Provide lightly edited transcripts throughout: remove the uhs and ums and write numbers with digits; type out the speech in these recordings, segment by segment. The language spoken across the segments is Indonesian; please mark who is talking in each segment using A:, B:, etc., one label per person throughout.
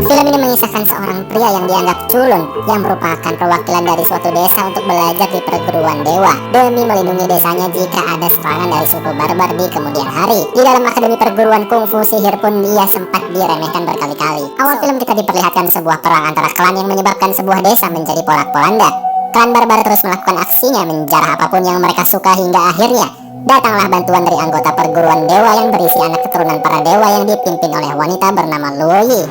A: Film ini mengisahkan seorang pria yang dianggap culun yang merupakan perwakilan dari suatu desa untuk belajar di perguruan dewa demi melindungi desanya jika ada serangan dari suku barbar di kemudian hari. Di dalam akademi perguruan kungfu sihir pun ia sempat diremehkan berkali-kali. Awal film kita diperlihatkan sebuah perang antara klan yang menyebabkan sebuah desa menjadi porak-poranda. Klan barbar terus melakukan aksinya menjarah apapun yang mereka suka hingga akhirnya datanglah bantuan dari anggota perguruan dewa yang berisi anak keturunan para dewa yang dipimpin oleh wanita bernama Luoyi.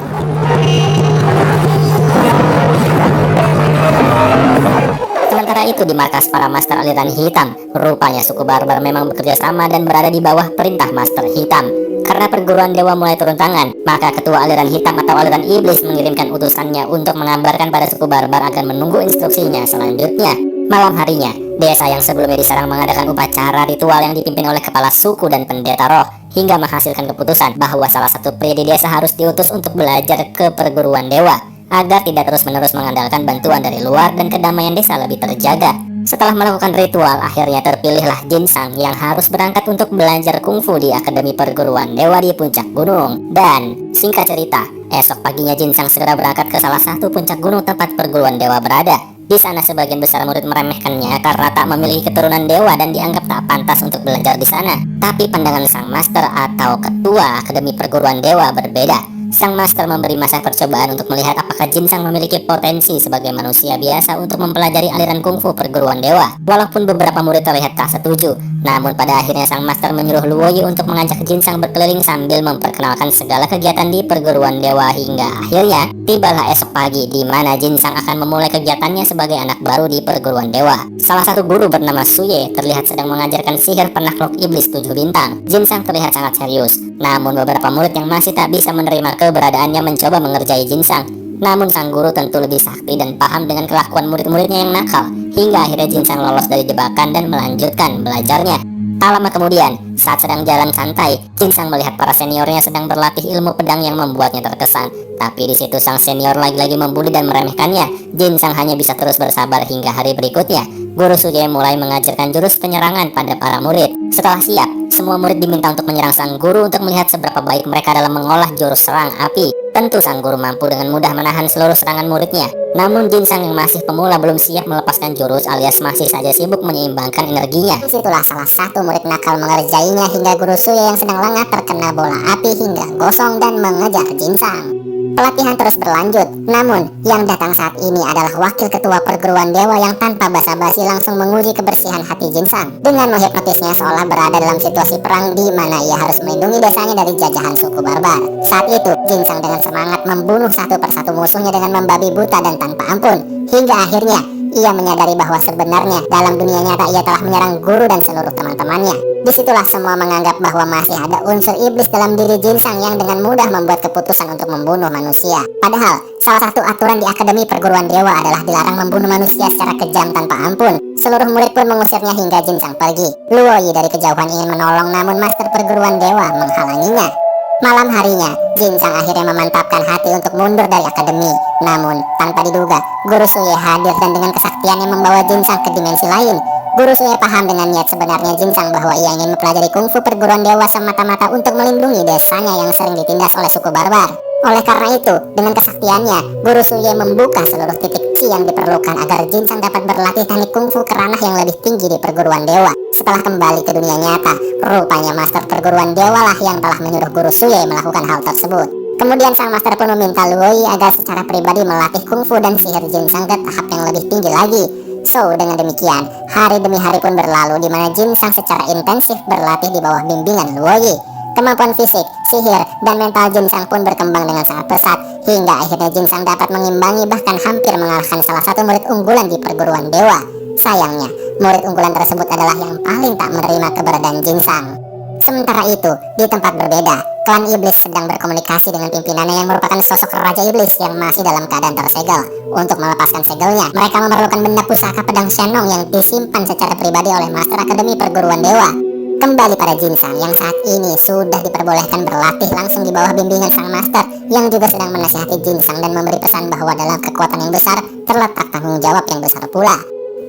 A: Sementara itu di markas para master aliran hitam, rupanya suku barbar memang bekerja sama dan berada di bawah perintah master hitam. Karena perguruan dewa mulai turun tangan, maka ketua aliran hitam atau aliran iblis mengirimkan utusannya untuk mengabarkan pada suku barbar agar menunggu instruksinya selanjutnya. Malam harinya, desa yang sebelumnya diserang mengadakan upacara ritual yang dipimpin oleh kepala suku dan pendeta roh, hingga menghasilkan keputusan bahwa salah satu pria di desa harus diutus untuk belajar ke perguruan dewa agar tidak terus-menerus mengandalkan bantuan dari luar dan kedamaian desa lebih terjaga. Setelah melakukan ritual, akhirnya terpilihlah Jinsang yang harus berangkat untuk belajar kungfu di Akademi Perguruan Dewa di puncak gunung. Dan singkat cerita, esok paginya Jinsang segera berangkat ke salah satu puncak gunung tempat perguruan dewa berada. Di sana sebagian besar murid meremehkannya karena tak memiliki keturunan dewa dan dianggap tak pantas untuk belajar di sana. Tapi pandangan sang master atau ketua Akademi Perguruan Dewa berbeda. Sang master memberi masa percobaan untuk melihat apakah Jinsang memiliki potensi sebagai manusia biasa untuk mempelajari aliran kungfu perguruan dewa. Walaupun beberapa murid terlihat tak setuju, namun pada akhirnya sang master menyuruh Luoyi untuk mengajak Jinsang berkeliling sambil memperkenalkan segala kegiatan di perguruan dewa hingga akhirnya tibalah esok pagi di mana Jinsang akan memulai kegiatannya sebagai anak baru di perguruan dewa. Salah satu guru bernama Suye terlihat sedang mengajarkan sihir penakluk iblis 7 bintang. Jinsang terlihat sangat serius, namun beberapa murid yang masih tak bisa menerima keberadaannya mencoba mengerjai Jinsang. Namun sang guru tentu lebih sakti dan paham dengan kelakuan murid-muridnya yang nakal, hingga akhirnya Jinsang lolos dari jebakan dan melanjutkan belajarnya. Tak lama kemudian, saat sedang jalan santai, Jinsang melihat para seniornya sedang berlatih ilmu pedang yang membuatnya terkesan. Tapi di situ sang senior lagi-lagi membuli dan meremehkannya. Jinsang hanya bisa terus bersabar hingga hari berikutnya. Guru Suye mulai mengajarkan jurus penyerangan pada para murid. Setelah siap, semua murid diminta untuk menyerang sang guru untuk melihat seberapa baik mereka dalam mengolah jurus serang api. Tentu sang guru mampu dengan mudah menahan seluruh serangan muridnya. Namun Jinsang yang masih pemula belum siap melepaskan jurus alias masih saja sibuk menyeimbangkan energinya. Disitulah salah satu murid nakal mengerjainya hingga guru Suye yang sedang lengah terkena bola api hingga gosong dan mengejar Jinsang. Pelatihan terus berlanjut, namun yang datang saat ini adalah wakil ketua perguruan dewa yang tanpa basa-basi langsung menguji kebersihan hati Jinsang dengan menghipnotisnya seolah berada dalam situasi perang di mana ia harus melindungi desanya dari jajahan suku barbar. Saat itu, Jinsang dengan semangat membunuh satu persatu musuhnya dengan membabi buta dan tanpa ampun, hingga akhirnya ia menyadari bahwa sebenarnya dalam dunia nyata ia telah menyerang guru dan seluruh teman-temannya. Disitulah semua menganggap bahwa masih ada unsur iblis dalam diri Jinsang yang dengan mudah membuat keputusan untuk membunuh manusia. Padahal, salah satu aturan di Akademi Perguruan Dewa adalah dilarang membunuh manusia secara kejam tanpa ampun. Seluruh murid pun mengusirnya hingga Jinsang pergi. Luoyi dari kejauhan ingin menolong namun Master Perguruan Dewa menghalanginya. Malam harinya, Jinsang akhirnya memantapkan hati untuk mundur dari akademi. Namun, tanpa diduga, Guru Suye hadir dan dengan kesaktiannya membawa Jinsang ke dimensi lain. Guru Suye paham dengan niat sebenarnya Jinsang bahwa ia ingin mempelajari kungfu perguruan dewa semata-mata untuk melindungi desanya yang sering ditindas oleh suku barbar. Oleh karena itu, dengan kesaktiannya, Guru Suye membuka seluruh titik chi yang diperlukan agar Jinsang dapat berlatih teknik kungfu ke ranah yang lebih tinggi di perguruan dewa. Setelah kembali ke dunia nyata, rupanya Master Perguruan Dewa lah yang telah menyuruh Guru Suye melakukan hal tersebut. Kemudian sang master pun meminta Luoyi agar secara pribadi melatih kungfu dan sihir Jinsang ke tahap yang lebih tinggi lagi. So, dengan demikian, hari demi hari pun berlalu di mana Jinsang secara intensif berlatih di bawah bimbingan Luoyi. Kemampuan fisik, sihir, dan mental Jinsang pun berkembang dengan sangat pesat, hingga akhirnya Jinsang dapat mengimbangi bahkan hampir mengalahkan salah satu murid unggulan di perguruan dewa. Sayangnya, murid unggulan tersebut adalah yang paling tak menerima keberadaan Jinsang. Sementara itu, di tempat berbeda, klan iblis sedang berkomunikasi dengan pimpinannya yang merupakan sosok Raja Iblis yang masih dalam keadaan tersegel. Untuk melepaskan segelnya, mereka memerlukan benda pusaka pedang Shenong yang disimpan secara pribadi oleh Master Akademi Perguruan Dewa. Kembali pada Jinsang yang saat ini sudah diperbolehkan berlatih langsung di bawah bimbingan sang master yang juga sedang menasihati Jinsang dan memberi pesan bahwa dalam kekuatan yang besar terletak tanggung jawab yang besar pula.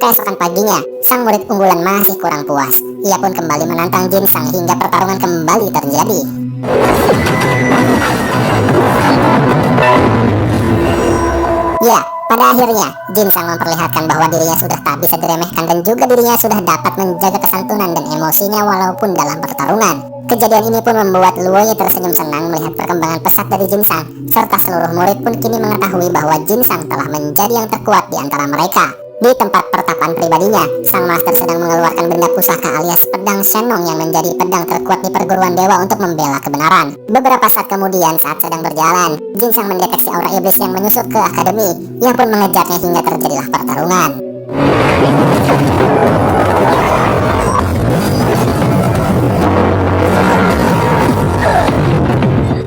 A: Keesokan paginya, sang murid unggulan masih kurang puas. Ia pun kembali menantang Jinsang hingga pertarungan kembali terjadi.
B: Pada akhirnya, Jinsang memperlihatkan bahwa dirinya sudah tak bisa diremehkan dan juga dirinya sudah dapat menjaga kesantunan dan emosinya walaupun dalam pertarungan. Kejadian ini pun membuat Luoyi tersenyum senang melihat perkembangan pesat dari Jinsang, serta seluruh murid pun kini mengetahui bahwa Jinsang telah menjadi yang terkuat di antara mereka. Di tempat pertapan pribadinya, sang master sedang mengeluarkan benda pusaka alias pedang Shenong yang menjadi pedang terkuat di perguruan dewa untuk membela kebenaran. Beberapa saat kemudian, saat sedang berjalan, Jinsang mendeteksi aura iblis yang menyusup ke akademi. Ia pun mengejarnya hingga terjadilah pertarungan.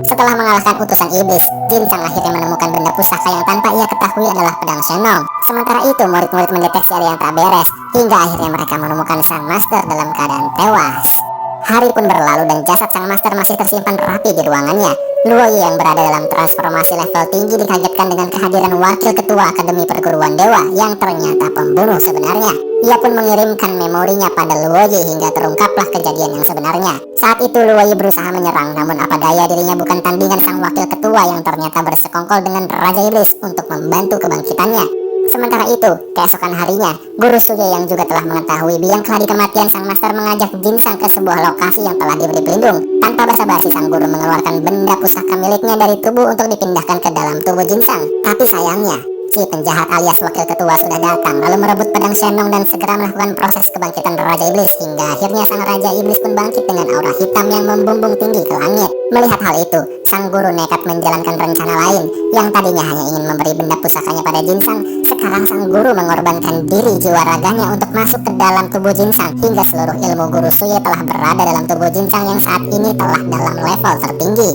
B: Setelah mengalahkan utusan iblis, Jinsang akhirnya menemukan benda pusaka yang tanpa ia ketahui adalah pedang Shenong. Sementara itu, murid-murid mendeteksi ada yang tak beres, hingga akhirnya mereka menemukan sang master dalam keadaan tewas. Hari pun berlalu dan jasad sang master masih tersimpan rapi di ruangannya. Luoyi yang berada dalam transformasi level tinggi dikagetkan dengan kehadiran wakil ketua Akademi Perguruan Dewa yang ternyata pembunuh sebenarnya. Ia pun mengirimkan memorinya pada Luoyi hingga terungkaplah kejadian yang sebenarnya. Saat itu Luoyi berusaha menyerang, namun apa daya dirinya bukan tandingan sang wakil ketua yang ternyata bersekongkol dengan Raja Iblis untuk membantu kebangkitannya. Sementara itu, keesokan harinya, Guru Suye yang juga telah mengetahui biang keladi kematian sang master mengajak Jinsang ke sebuah lokasi yang telah diberi pelindung. Tanpa basa-basi, sang guru mengeluarkan benda pusaka miliknya dari tubuh untuk dipindahkan ke dalam tubuh Jinsang. Tapi sayangnya, si penjahat alias wakil ketua sudah datang lalu merebut pedang Shenong dan segera melakukan proses kebangkitan Raja Iblis hingga akhirnya sang Raja Iblis pun bangkit dengan aura hitam yang membumbung tinggi ke langit. Melihat hal itu, sang guru nekat menjalankan rencana lain yang tadinya hanya ingin memberi benda pusakanya pada Jinsang. Sekarang sang guru mengorbankan diri jiwa raganya untuk masuk ke dalam tubuh Jinsang hingga seluruh ilmu Guru Suye telah berada dalam tubuh Jinsang yang saat ini telah dalam level tertinggi.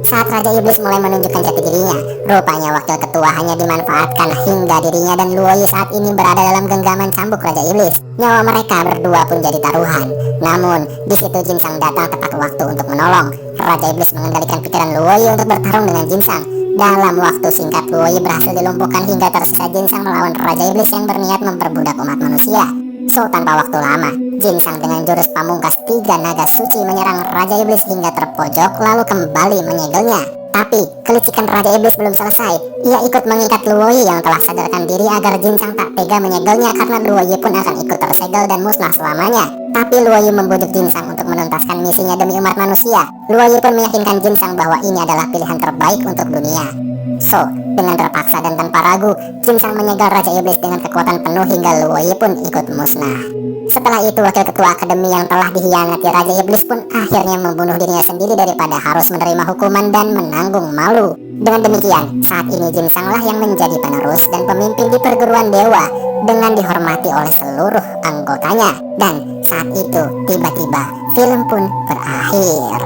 B: Saat Raja Iblis mulai menunjukkan jati dirinya, rupanya wakil ketua hanya dimanfaatkan hingga dirinya dan Luoyi saat ini berada dalam genggaman cambuk Raja Iblis. Nyawa mereka berdua pun jadi taruhan. Namun, di situ Jinsang datang tepat waktu untuk menolong. Raja Iblis mengendalikan pikiran Luoyi untuk bertarung dengan Jinsang. Dalam waktu singkat, Luoyi berhasil dilumpuhkan hingga tersisa Jinsang melawan Raja Iblis yang berniat memperbudak umat manusia. So, tanpa waktu lama, Jinsang dengan jurus pamungkas 3 naga suci menyerang Raja Iblis hingga terpojok lalu kembali menyegelnya. Tapi, kelicikan Raja Iblis belum selesai. Ia ikut mengikat Luoyi yang telah sadarkan diri agar Jinsang tak tega menyegelnya karena Luoyi pun akan ikut tersegel dan musnah selamanya. Tapi Luoyi membujuk Jinsang untuk menuntaskan misinya demi umat manusia. Luoyi pun meyakinkan Jinsang bahwa ini adalah pilihan terbaik untuk dunia. So, dengan terpaksa dan tanpa ragu, Jinsang menyegel Raja Iblis dengan kekuatan penuh hingga Luoyi pun ikut musnah. Setelah itu, wakil ketua akademi yang telah dihianati Raja Iblis pun akhirnya membunuh dirinya sendiri daripada harus menerima hukuman dan menanggung malu. Dengan demikian, saat ini Jinsanglah yang menjadi penerus dan pemimpin di perguruan dewa dengan dihormati oleh seluruh anggotanya. Dan saat itu, tiba-tiba film pun berakhir.